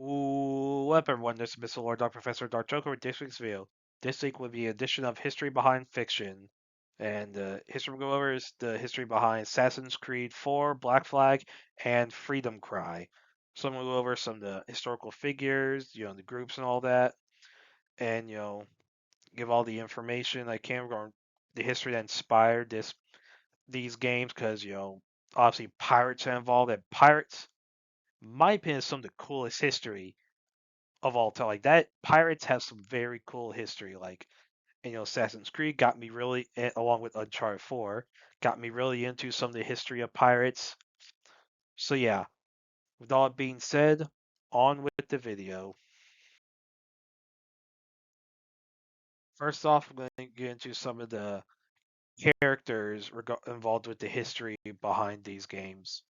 Ooh, up everyone, this is Mr. Lord Dark Professor Dark Joker with this week's video. This week will be an edition of History Behind Fiction. And history we'll go over is the history behind Assassin's Creed 4, Black Flag, and Freedom Cry. So I'm going to go over some of the historical figures, the groups and all that, and, give all the information I can regarding the history that inspired these games, because, obviously pirates are involved, and pirates, in my opinion, is some of the coolest history of all time. Like that, Pirates have some very cool history. Like, Assassin's Creed got me really, along with Uncharted 4, got me really into some of the history of pirates. So yeah, with all that being said, on with the video. First off, I'm going to get into some of the characters involved with the history behind these games.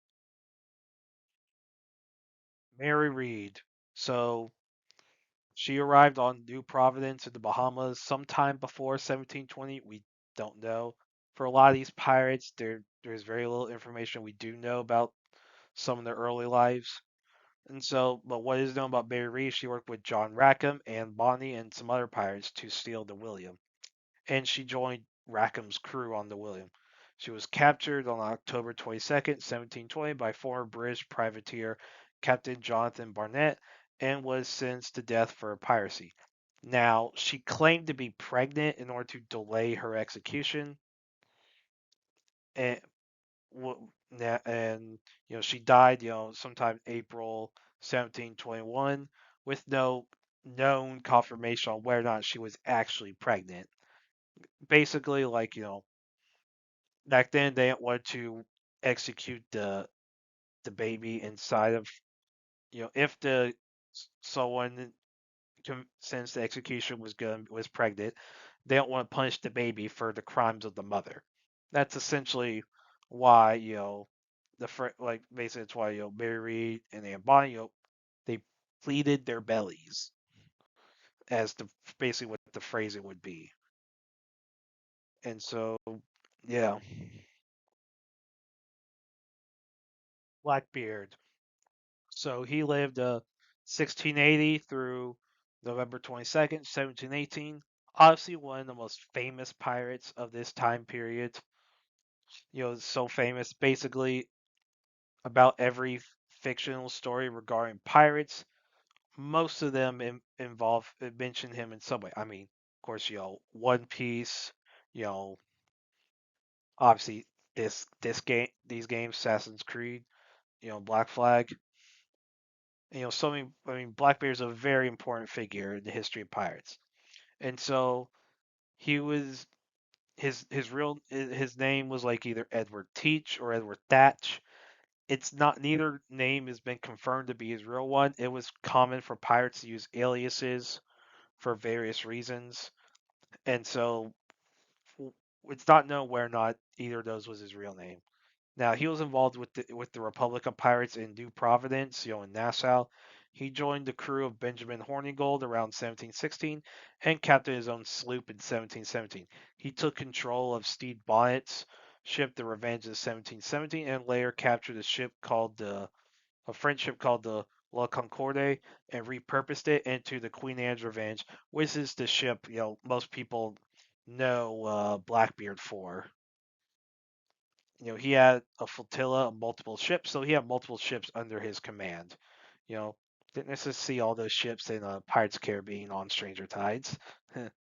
Mary Read. So she arrived on New Providence in the Bahamas sometime before 1720. We don't know. For a lot of these pirates, there's very little information we do know about some of their early lives. And so, but what is known about Mary Read, she worked with John Rackham and Bonny and some other pirates to steal the William. And she joined Rackham's crew on the William. She was captured on October 22nd, 1720 by former British privateer Captain Jonathan Barnett and was sentenced to death for piracy. Now, she claimed to be pregnant in order to delay her execution, and she died, sometime April 1721, with no known confirmation on whether or not she was actually pregnant. Basically, like, back then they didn't want to execute the baby inside of, if the someone since the execution was pregnant, they don't want to punish the baby for the crimes of the mother. That's essentially why, like basically it's why, Mary Read and Anne Bonny, they pleaded their bellies, as the basically what the phrasing would be. And so, yeah, Blackbeard. So he lived 1680 through November 22nd, 1718. Obviously, one of the most famous pirates of this time period. So famous. Basically, about every fictional story regarding pirates, most of them involve mention him in some way. I mean, of course, One Piece. You know, obviously this game, these games, Assassin's Creed. Black Flag. So many. I mean, Blackbeard is a very important figure in the history of pirates, and so he was his name was like either Edward Teach or Edward Thatch. It's not, neither name has been confirmed to be his real one. It was common for pirates to use aliases for various reasons, and so it's not known where or not either of those was his real name. Now he was involved with the Republic of Pirates in New Providence, in Nassau. He joined the crew of Benjamin Hornigold around 1716 and captained his own sloop in 1717. He took control of Stede Bonnet's ship, the Revenge, in 1717, and later captured a French ship called the La Concorde and repurposed it into the Queen Anne's Revenge, which is the ship most people know Blackbeard for. He had a flotilla of multiple ships, so he had multiple ships under his command. You know, didn't necessarily see all those ships in Pirates of the Caribbean on Stranger Tides,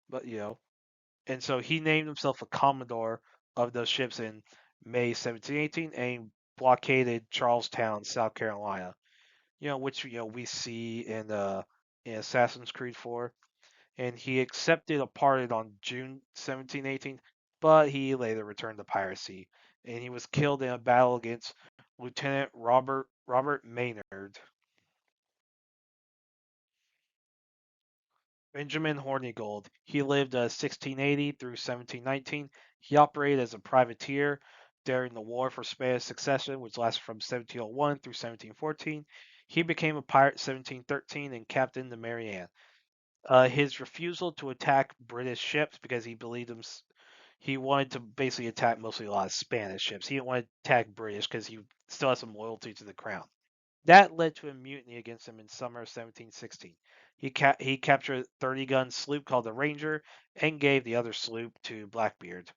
but and so he named himself a commodore of those ships in May 1718 and blockaded Charlestown, South Carolina. Which we see in Assassin's Creed 4, and he accepted a pardon on June 1718, but he later returned to piracy, and he was killed in a battle against Lieutenant Robert Maynard. Benjamin Hornigold. He lived 1680 through 1719. He operated as a privateer during the War for Spanish Succession, which lasted from 1701 through 1714. He became a pirate 1713 and captained the Mary Ann. His refusal to attack British ships because he wanted to basically attack mostly a lot of Spanish ships. He didn't want to attack British because he still has some loyalty to the crown. That led to a mutiny against him in summer of 1716. He captured a 30-gun sloop called the Ranger and gave the other sloop to Blackbeard.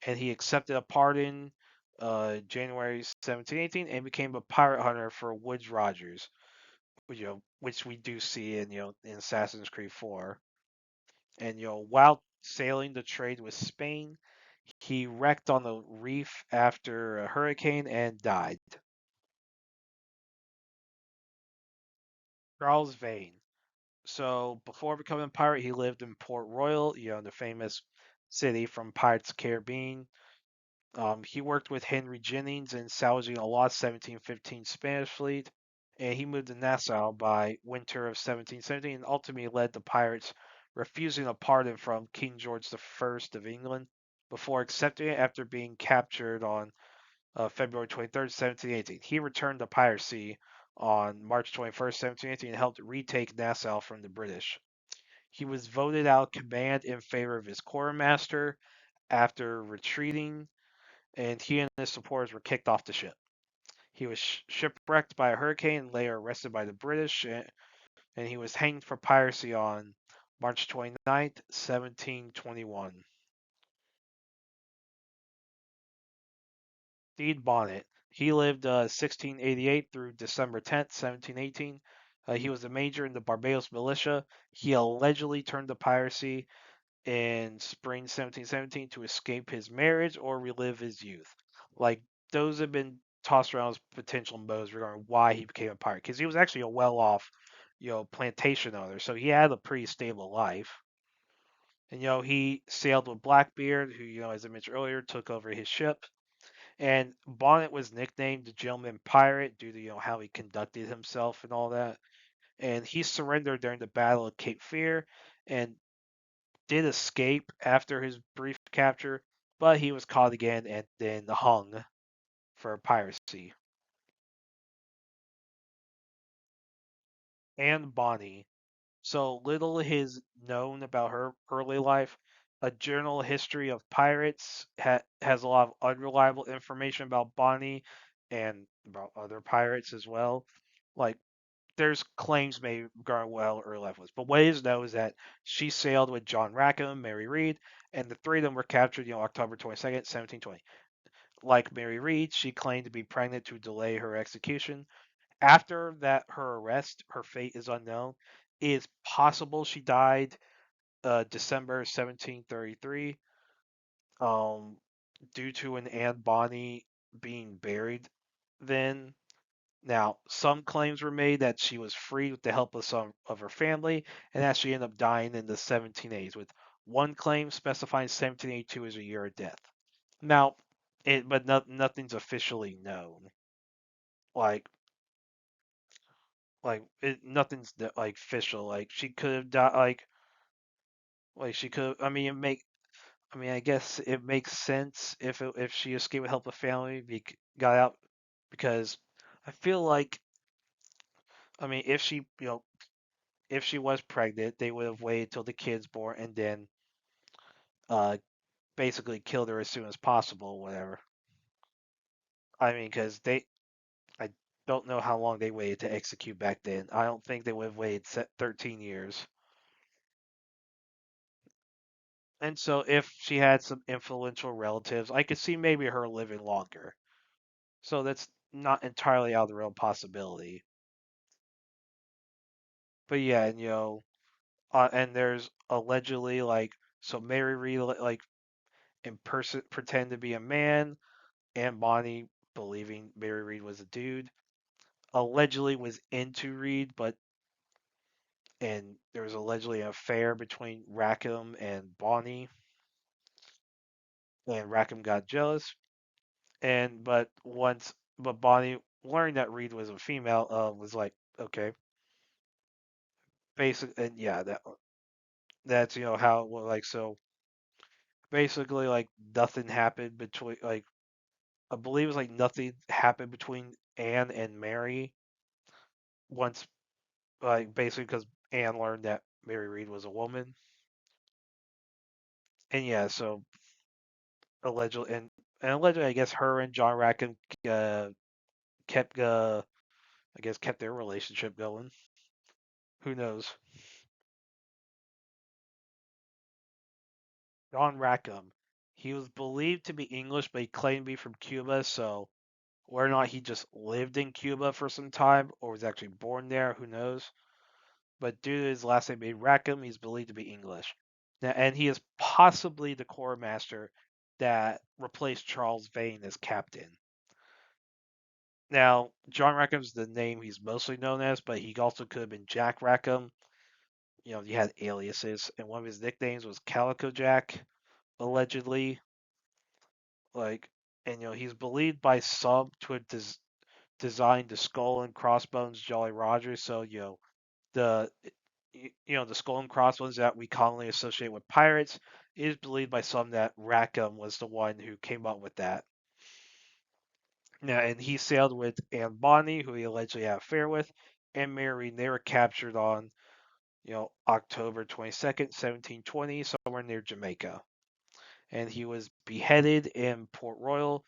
And he accepted a pardon January 1718 and became a pirate hunter for Woodes Rogers, which we do see in in Assassin's Creed 4. And while sailing the trade with Spain, he wrecked on the reef after a hurricane and died. Charles Vane. So before becoming a pirate, he lived in Port Royal, the famous city from Pirates of the Caribbean. He worked with Henry Jennings in salvaging a lost 1715 Spanish fleet, and he moved to Nassau by winter of 1717 and ultimately led the pirates refusing a pardon from King George I of England before accepting it after being captured on February 23rd, 1718. He returned to piracy on March 21st, 1718, and helped retake Nassau from the British. He was voted out of command in favor of his quartermaster after retreating, and he and his supporters were kicked off the ship. He was shipwrecked by a hurricane and later arrested by the British, and he was hanged for piracy on March 29th, 1721. Stede Bonnet. He lived 1688 through December 10th, 1718. He was a major in the Barbados militia. He allegedly turned to piracy in spring 1717 to escape his marriage or relive his youth. Like, those have been tossed around as potential motives regarding why he became a pirate, because he was actually a well-off, plantation owner, so he had a pretty stable life. And he sailed with Blackbeard, who as I mentioned earlier, took over his ship. And Bonnet was nicknamed the Gentleman Pirate due to how he conducted himself and all that. And he surrendered during the Battle of Cape Fear, and did escape after his brief capture, but he was caught again and then hung for piracy. Anne Bonny. So little is known about her early life. A Journal History of Pirates has a lot of unreliable information about Bonny and about other pirates as well. Like, there's claims made regarding what her early life was, but what is known is that she sailed with John Rackham, Mary Read, and the three of them were captured, October 22nd, 1720. Like Mary Read, she claimed to be pregnant to delay her execution. After that, her arrest, her fate is unknown. It is possible she died December 1733, um, due to an Anne Bonny being buried then. Now, some claims were made that she was freed with the help of some of her family, and that she ended up dying in the 1780s, with one claim specifying 1782 as a year of death. Now, but nothing's officially known. Like, nothing's like official. Like, she could have died. Like she could. I mean, it make. I mean, I guess it makes sense if she escaped with help of family, got out, because I feel like. I mean, if she if she was pregnant, they would have waited till the kid's born and then uh basically killed her as soon as possible, whatever. I mean, because I don't know how long they waited to execute back then. I don't think they would have waited 13 years. And so if she had some influential relatives, I could see maybe her living longer. So that's not entirely out of the realm possibility. But yeah, and and there's allegedly so Mary Read in person pretend to be a man, and Bonnie, believing Mary Read was a dude, allegedly was into Read, and there was allegedly an affair between Rackham and Bonnie, and Rackham got jealous, but Bonnie learning that Read was a female, was like, okay, basic, and yeah, that's how it was, so basically nothing happened between I believe it was nothing happened between Anne and Mary once, basically because Anne learned that Mary Read was a woman. And yeah, so allegedly, and allegedly, I guess her and John Rackham uh, kept I guess kept their relationship going. Who knows? John Rackham. He was believed to be English, but he claimed to be from Cuba, so whether or not he just lived in Cuba for some time or was actually born there, who knows? But due to his last name being Rackham, he's believed to be English. Now, and he is possibly the quartermaster that replaced Charles Vane as captain. Now, John Rackham's the name he's mostly known as, but he also could have been Jack Rackham. You know, he had aliases, and one of his nicknames was Calico Jack, allegedly. Like, and he's believed by some to have designed the skull and crossbones Jolly Roger. So the the skull and crossbones that we commonly associate with pirates is believed by some that Rackham was the one who came up with that. Now, and he sailed with Anne Bonny, who he allegedly had an affair with, and Mary. They were captured on October 22nd, 1720, somewhere near Jamaica. And he was beheaded in Port Royal,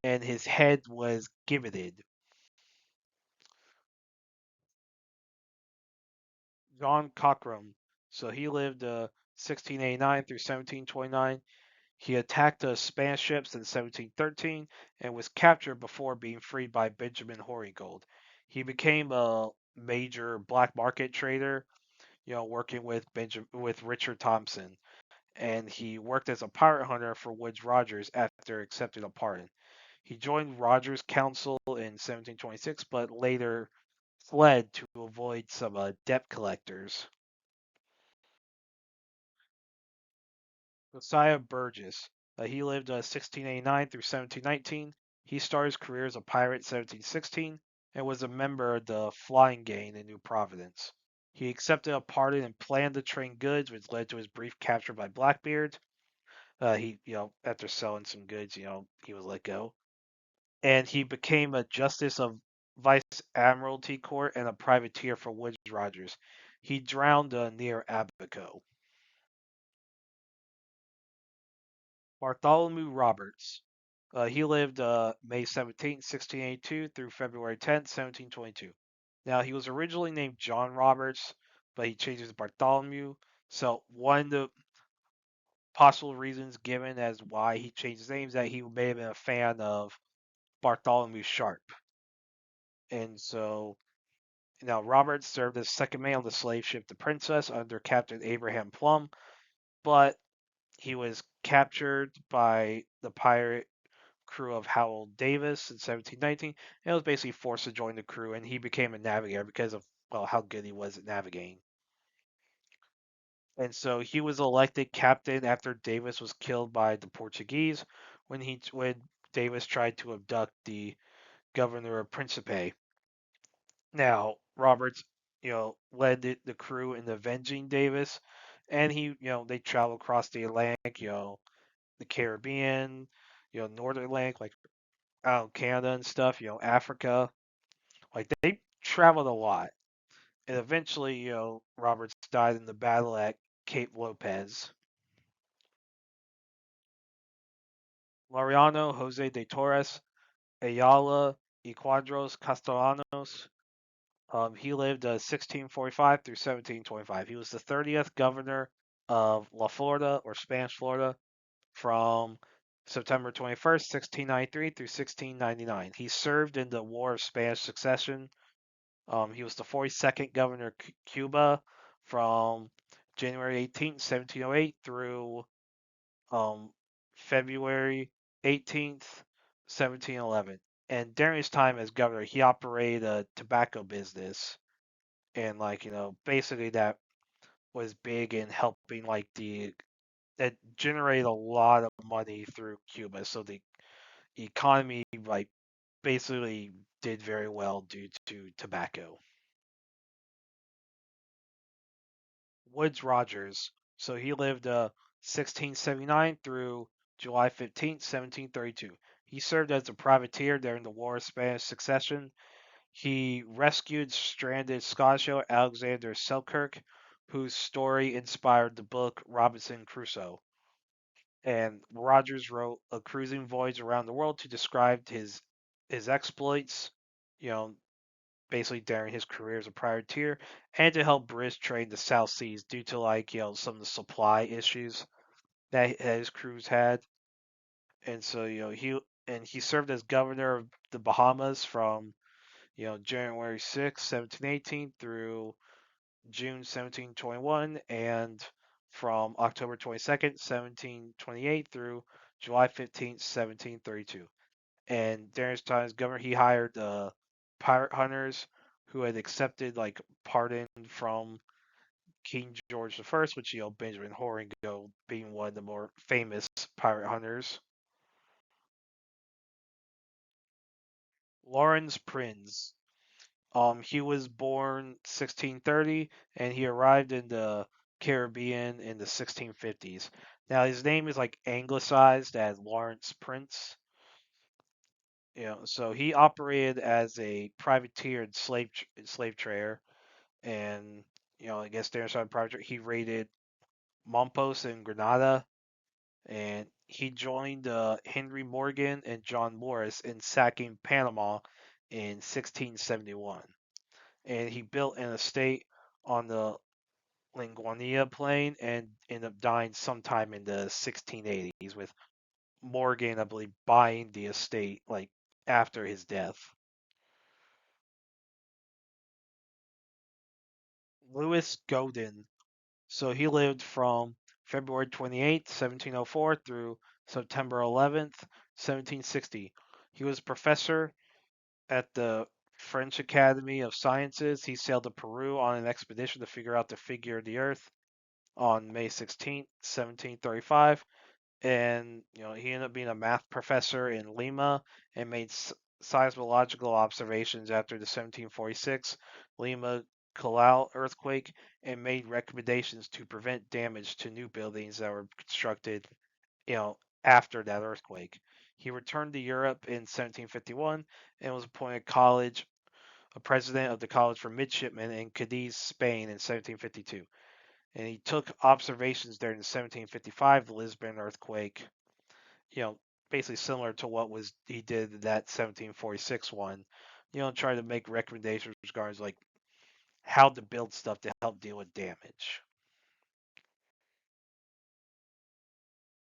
and his head was gibbeted. John Cockram. So he lived 1689 through 1729. He attacked the Spanish ships in 1713 and was captured before being freed by Benjamin Hornigold. He became a major black market trader, working with Richard Thompson, and he worked as a pirate hunter for Woodes Rogers after accepting a pardon. He joined Rogers' council in 1726, but later fled to avoid some debt collectors. Josiah Burgess. He lived 1689 through 1719. He started his career as a pirate in 1716 and was a member of the Flying Gang in New Providence. He accepted a pardon and planned to trade goods, which led to his brief capture by Blackbeard. After selling some goods, he was let go. And he became a justice of Vice Admiralty Court and a privateer for Woodes Rogers. He drowned near Abaco. Bartholomew Roberts. He lived May 17, 1682 through February 10, 1722. Now, he was originally named John Roberts, but he changed it to Bartholomew. So, one of the possible reasons given as why he changed his name is that he may have been a fan of Bartholomew Sharp. And so, now Roberts served as second mate on the slave ship The Princess under Captain Abraham Plum, but he was captured by the pirate crew of Howell Davis in 1719 and was basically forced to join the crew, and he became a navigator because of how good he was at navigating. And so he was elected captain after Davis was killed by the Portuguese when Davis tried to abduct the governor of Principe. Now Roberts, led the crew in avenging Davis, and they traveled across the Atlantic, the Caribbean, Northern Atlantic, like out Canada and stuff, Africa. Like they traveled a lot, and eventually, Roberts died in the battle at Cape Lopez. Mariano Jose de Torres Ayala y Cuadros Castellanos. He lived 1645 through 1725. He was the 30th governor of La Florida, or Spanish Florida, from September 21st, 1693 through 1699. He served in the War of Spanish Succession. He was the 42nd governor of Cuba from January 18th, 1708 through um, February 18th, 1711. And during his time as governor, he operated a tobacco business, and basically that was big in helping that generated a lot of money through Cuba. So the economy basically did very well due to tobacco. Woodes Rogers. So he lived 1679 through July 15th, 1732. He served as a privateer during the War of Spanish Succession. He rescued stranded Scottish sailor Alexander Selkirk, whose story inspired the book Robinson Crusoe. And Rogers wrote a cruising voyage around the world to describe his exploits. You know, basically during his career as a privateer, and to help British trade the South Seas due to some of the supply issues that his crews had. And so he served as governor of the Bahamas from January 6, 1718 through June 1721, and from October 22nd, 1728 through July 15th, 1732. And during his time as governor, he hired pirate hunters who had accepted pardon from King George I, which Benjamin Hornigold being one of the more famous pirate hunters. Lawrence Prince. He was born 1630, and he arrived in the Caribbean in the 1650s. Now his name is anglicized as Lawrence Prince. So he operated as a privateer and slave trader, and I guess there's some project he raided Mompos in Grenada, and he joined Henry Morgan and John Morris in sacking Panama in 1671. And he built an estate on the Linguania Plain and ended up dying sometime in the 1680s, with Morgan, I believe, buying the estate after his death. Louis Godin. So he lived from February 28th, 1704 through September 11th, 1760. He was professor at the French Academy of Sciences. He sailed to Peru on an expedition to figure out the figure of the Earth on May 16th, 1735. And he ended up being a math professor in Lima and made seismological observations after the 1746 Lima Callao earthquake, and made recommendations to prevent damage to new buildings that were constructed after that earthquake. He returned to Europe in 1751 and was appointed a president of the College for Midshipmen in Cadiz, Spain in 1752. And he took observations during the 1755 Lisbon earthquake, you know, basically similar to what was he did in that 1746 one, trying to make recommendations regarding how to build stuff to help deal with damage.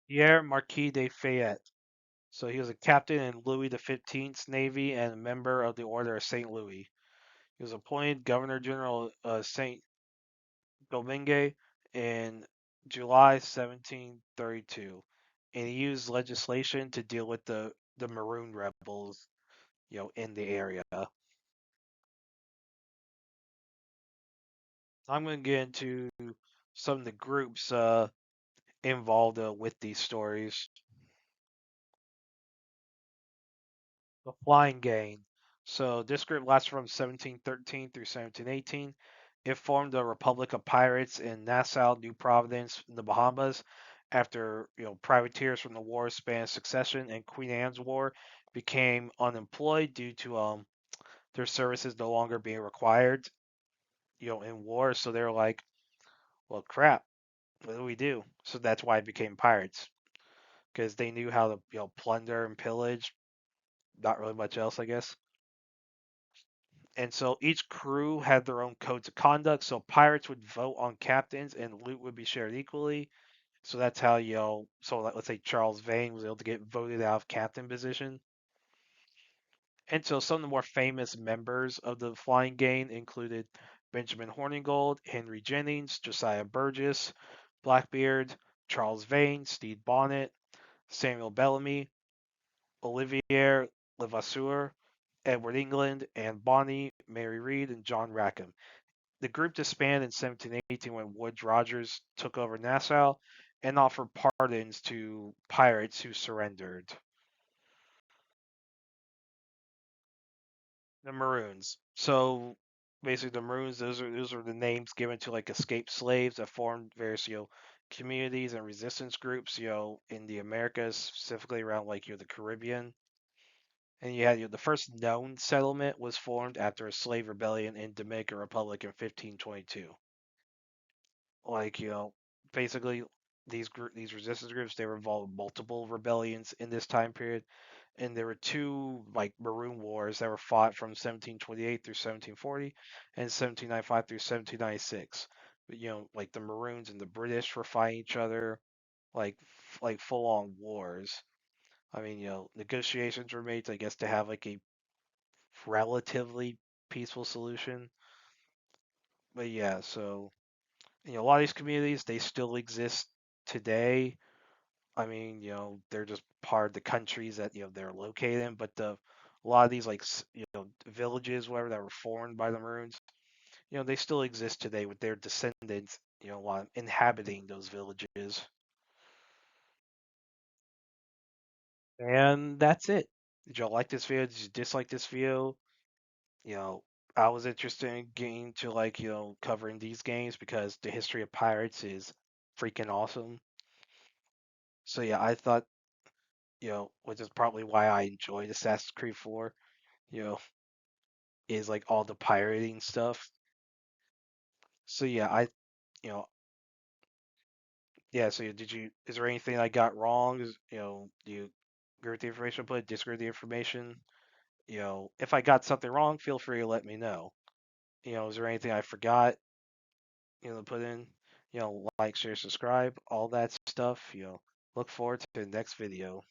Pierre Marquis de Fayette. So he was a captain in Louis XV's Navy and a member of the Order of St. Louis. He was appointed Governor General of St. Domingue in July 1732, and he used legislation to deal with the Maroon rebels, in the area. I'm going to get into some of the groups involved with these stories. The Flying Gang. So this group lasted from 1713 through 1718. It formed the Republic of Pirates in Nassau, New Providence, in the Bahamas, after privateers from the War of Spanish Succession and Queen Anne's War became unemployed due to their services no longer being required, in war. So they were like, well, crap, what do we do? So that's why it became pirates, because they knew how to plunder and pillage. Not really much else, I guess. And so each crew had their own codes of conduct. So pirates would vote on captains, and loot would be shared equally. So that's how So let's say Charles Vane was able to get voted out of captain position. And so some of the more famous members of the Flying Gang included Benjamin Hornigold, Henry Jennings, Josiah Burgess, Blackbeard, Charles Vane, Stede Bonnet, Samuel Bellamy, Olivier Levasseur, Edward England, Anne Bonny, Mary Read, and John Rackham. The group disbanded in 1718 when Woodes Rogers took over Nassau and offered pardons to pirates who surrendered. The Maroons. So basically, the Maroons. Those are the names given to escaped slaves that formed various communities and resistance groups in the Americas, specifically around the Caribbean. And you had the first known settlement was formed after a slave rebellion in Dominican Republic in 1522. Like basically these resistance groups, they were involved in multiple rebellions in this time period, and there were two like Maroon Wars that were fought from 1728 through 1740 and 1795 through 1796. But, like the Maroons and the British were fighting each other, like full on wars. I mean, negotiations were made, I guess, to have like a relatively peaceful solution. But yeah, so a lot of these communities they still exist today. I mean, they're just part of the countries that they're located in. But a lot of these like villages, whatever that were formed by the Maroons, they still exist today with their descendants, inhabiting those villages. And that's it. Did y'all like this video? Did you dislike this video? You know, I was interested in getting to like covering these games because the history of pirates is freaking awesome. So yeah, I thought which is probably why I enjoyed Assassin's Creed 4. You know, is like all the pirating stuff. So yeah, you know, yeah. So did you? Is there anything I got wrong? Do you agree with the information I put? Disagree with the information? If I got something wrong, feel free to let me know. Is there anything I forgot? To put in. Like, share, subscribe, all that stuff. Look forward to the next video.